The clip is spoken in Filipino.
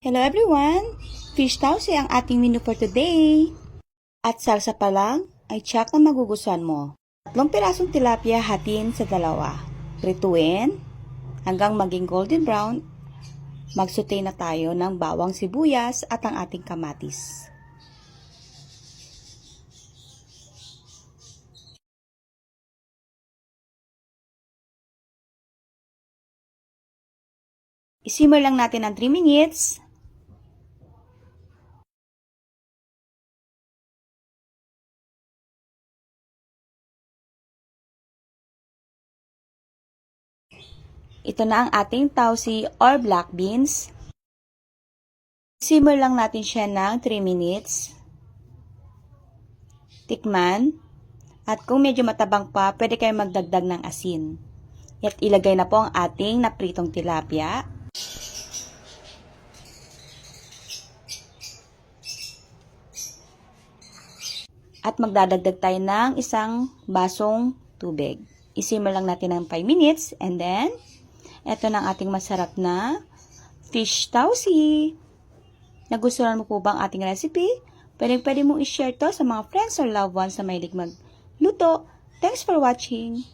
Hello everyone! Fish tausi ang ating menu for today. At salsa pa lang ay tiyak na magugustuhan mo. 3 pirasong tilapia hatiin sa 2. Prituin hanggang maging golden brown. Magsaute na tayo ng bawang sibuyas at ang ating kamatis. Isimmer lang natin ng 3 minutes. Ito na ang ating tausi or black beans. Simmer lang natin siya ng 3 minutes. Tikman. At kung medyo matabang pa, pwede kayong magdagdag ng asin. At ilagay na po ang ating napritong tilapia. At magdadagdag tayo ng 1 basong tubig. Isimmer lang natin ng 5 minutes and then ito na ang ating masarap na fish tausi. Nagustuhan mo po ba ang ating recipe? Pwede mong i-share to sa mga friends or loved ones na mahilig magluto. Thanks for watching!